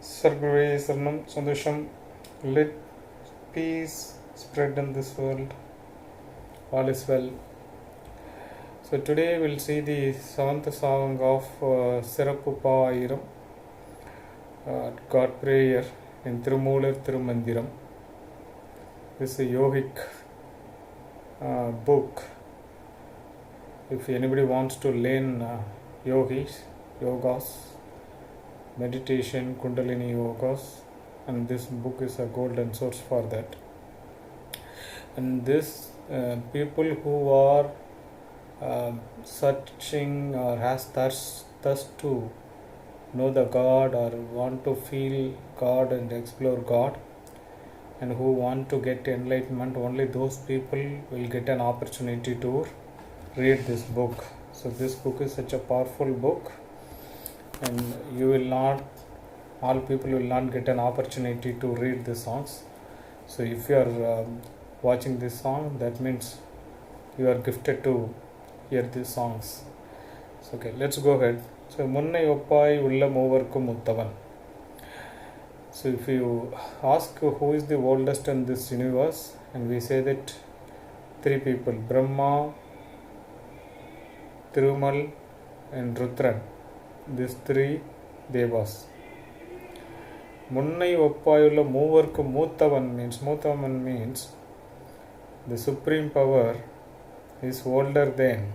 Sargare Sarnam Sandesham, let peace spread in this world. All is well. So today we'll see the seventh song of Sirappupa Ayiram, God prayer in Thirumolar Thirumandiram. This is a yogic book. If anybody wants to learn yogas, meditation, Kundalini yogas, and this book is a golden source for that. And this people who are searching or has thirst to know the God or want to feel God and explore God, and who want to get enlightenment, only those people will get an opportunity to read this book. So this book is such a powerful book, and all people will not get an opportunity to read the songs. So if you are watching this song, that means you are gifted to hear these songs. So okay, let's go ahead. So Munnai Oppai Ulla Movarku Muttavan. So if you ask who is the oldest in this universe, and we say that three people, Brahma, Thirumal and Rudran, these three devas. Munnai Oppayulla Movarku Muttavan means the supreme power is older than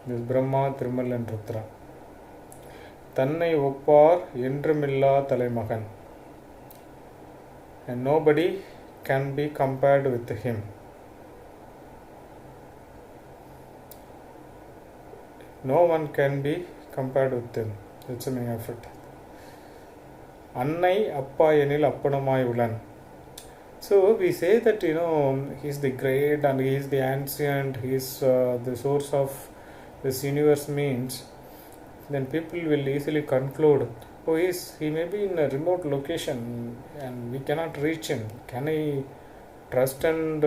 this Brahma, Thirumal and Rudra. Tannai Oppar Endrumilla Talaimagan, and nobody can be compared with him. No one can be compared with him. That's the meaning of it. Annai Appa Enil Appanamai Ulan. So we say that he is the great and he is the ancient, he is the source of this universe, means then people will easily conclude, he may be in a remote location and we cannot reach him. Can I trust and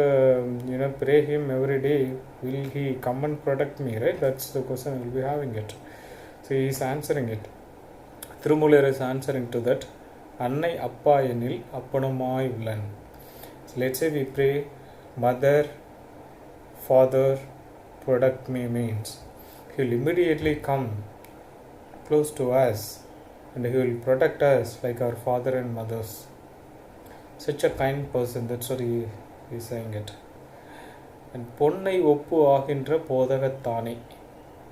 pray him every day? Will he come and protect me? Right? That's the question we'll be having it. So he is answering it. Thirumolar is answering to that. Annai Appa Enil Appanamai Ulan. So let's say we pray, Mother, Father, protect me, means he will immediately come close to us and he will protect us like our father and mothers. Such a kind person, that's what he is saying it. And Ponnai Oppu Agintra Podagathani.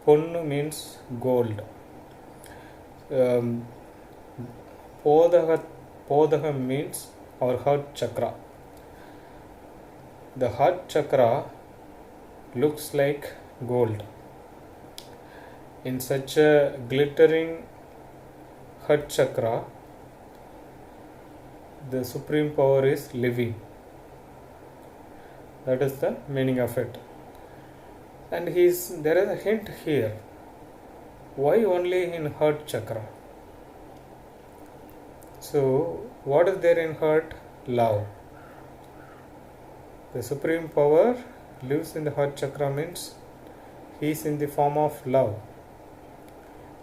Ponnu means gold. Podagam means our heart chakra. The heart chakra looks like gold. In such a glittering heart chakra, the supreme power is living. That is the meaning of it. And there is a hint here. Why only in heart chakra? So what is there in heart? Love. The supreme power lives in the heart chakra, means he is in the form of love.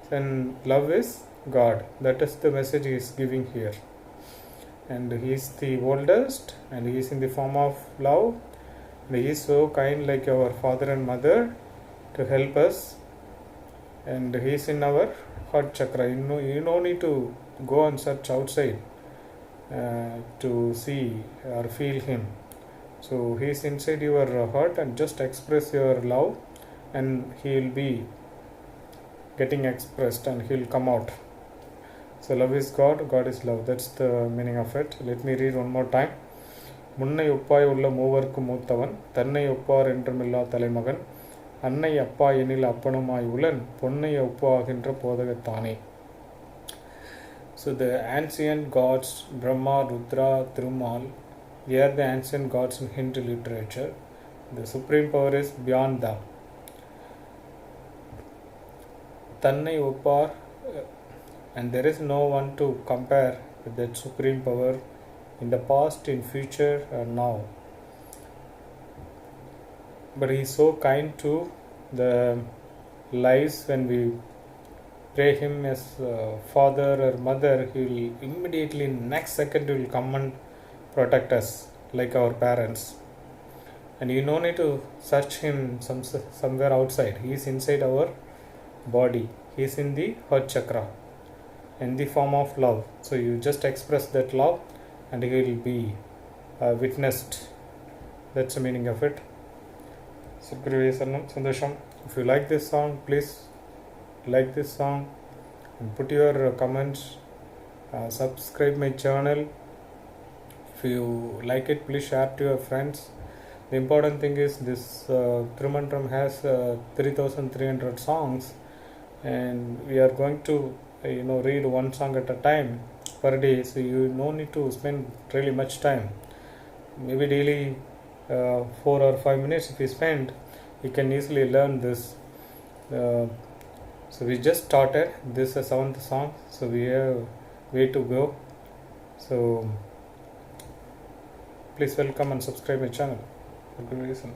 And love is God. That is the message he is giving here. And he is the oldest and he is in the form of love. And he is so kind, like our father and mother, to help us. And he is in our heart chakra. You no need to go and search outside to see or feel him. So he is inside your heart, and just express your love and he will be getting expressed and he will come out. So love is God, God is love. That's the meaning of it. Let me read one more time. Munnai Oppai Ulla Movarku Muttavan, Tannai Oppar Endrumilla Talaimagan, Annai Appa Enil Appanamai Ulan, Ponnai Oppu Agintra Podagathani. So the ancient gods Brahma, Rudra, Thirumal, they are the ancient gods in Hindu literature. The supreme power is beyond them. Tannai Oppar, and there is no one to compare with that supreme power in the past, in future, and now. But he is so kind to the lives when we pray him as father or mother, he will immediately next second he will come and protect us like our parents. And you no need to search him somewhere outside. He is inside our body. He is in the heart chakra in the form of love. So you just express that love and he will be witnessed. That's the meaning of it. Sadhguru Sandosham. If you like this song, please like this song and put your comments. Subscribe my channel. If you like it, please share to your friends. The important thing is this Trumantram has 3,300 songs, and we are going to read one song at a time per day. So you no need to spend really much time. Maybe daily 4 or 5 minutes if you spend, you can easily learn this. So we just started. This is 7th song, so we have way to go. So please welcome and subscribe my channel. Good reason.